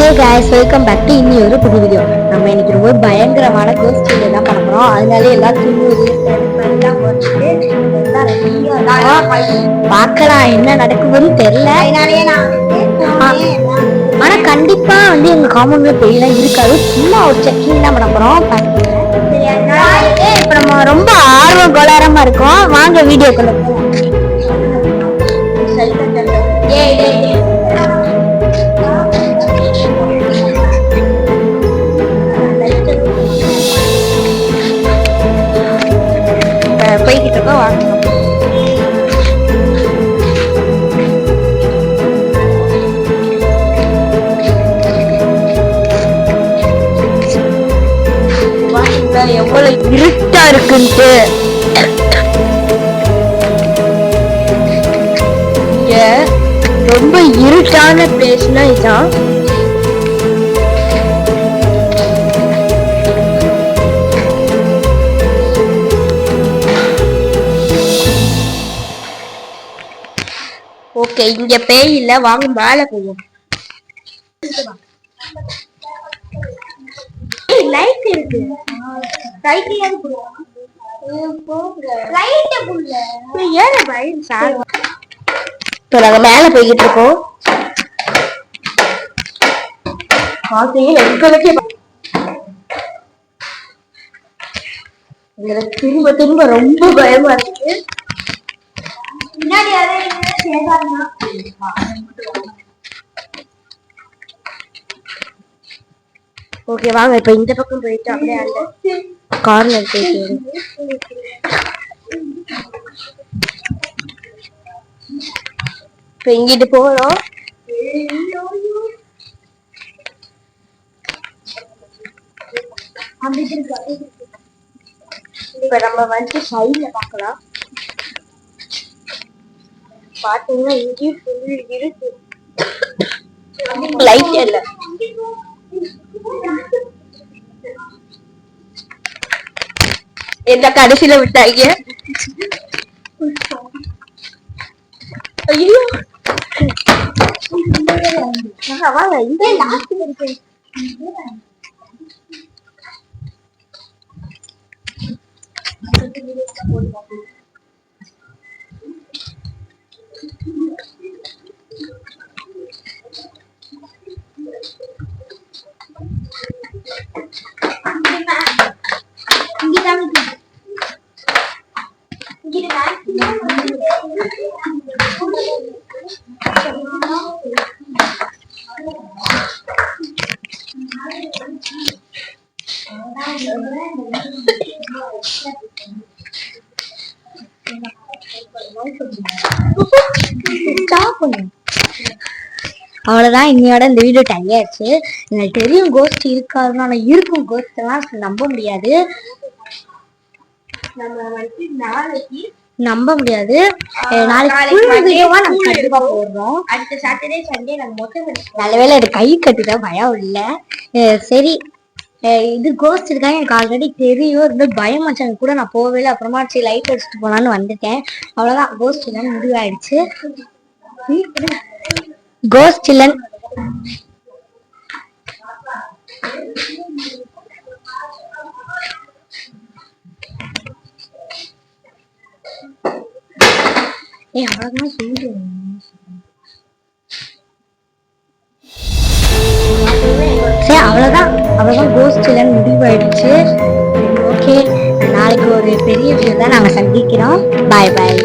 Hey guys welcome back to இன்னி ஒரு புது வீடியோ. நம்ம இன்னைக்கு ரொம்ப பயங்கரமான கோஸ்ட் ஸ்டோரி தான் பண்ண போறோம். அதனால எல்லாம் தூங்குது எல்லாம் போட்டுட்டு எல்லாம் ரெடியா பார்க்கலாம் என்ன நடக்குதுன்னு தெரியல. ஆனா கண்டிப்பா வந்து எங்க காம்பவுண்ட்ல பெரியலாம் இருக்காது. சும்மா ஒரு செக்கிங் தான் பண்ண போறோம். இப்ப நம்ம ரொம்ப ஆர்வம் கோளாரமா இருக்கோம். வாங்க வீடியோக்குள்ள போலாம். போய்கிட்டு இருக்கோம் வாங்க. எவ்வளவு இருட்டா இருக்குன்ட்டு இங்க ரொம்ப இருட்டான பிளேஸ்னா இதான். ஓகே இங்க பேய் இல்ல, வாங்க மேல போவோம். லைட் இருக்கு. இப்ப நாங்க மேல போய்கிட்டு இருக்கோம். திரும்ப திரும்ப ரொம்ப பயமா இருக்கு. ஓகே வாங்க இப்ப இந்த பக்கம் போயிட்டு அப்படியே அந்த கார்னர் போயிட்டு இப்ப இங்கிட்டு போறோம். இப்ப நம்ம வந்து சைட்ல பாக்கலாம். பாத்தீங்கன்னா இங்கேயும் ஃபுல் இருக்கு, லைட் இல்ல. என்ன கடைசியில விட்டாங்க. ஐயோ வாங்க இந்த லாஸ்ட் இருக்கு. அவ்வளவுதான், இன்னையோட இந்த வீடியோ டைம் ஆயிடுச்சு. எனக்கு தெரியும் கோஸ்ட் இருக்காதுன்னு, ஆனா இருக்கும். கோஸ்ட் எல்லாம் நம்ப முடியாது, நம்ப முடியாது. கண்டிப்பா போடுறோம். அடுத்த சாட்டர்டே சண்டே நம்ம மொத்தம் நல்லவேளை எனக்கு கை கட்டிதான் பயம் இல்ல. சரி இது கோஸ்ட் இருக்காங்க எனக்கு ஆல்ரெடி தெரியும். ரொம்ப பயமாச்சாங்க கூட நான் போகவே இல்லை. அப்புறமா சரி லைட் அடிச்சுட்டு போலான்னு வந்துட்டேன். அவ்வளவுதான், கோஸ்ட் இல்லைன்னு முடிவாயிடுச்சு. கோஸ்ட் இல்லைன்னு அவ்வளவுதான் சொல்றேன். சரி அவ்வளவுதான் கோஸ்ட் இல்லைன்னு முடிவாயிடுச்சு. ஓகே நாளைக்கு ஒரு பெரிய விஷயம் தான் நாங்க சந்திக்கிறோம். பாய் பாய்.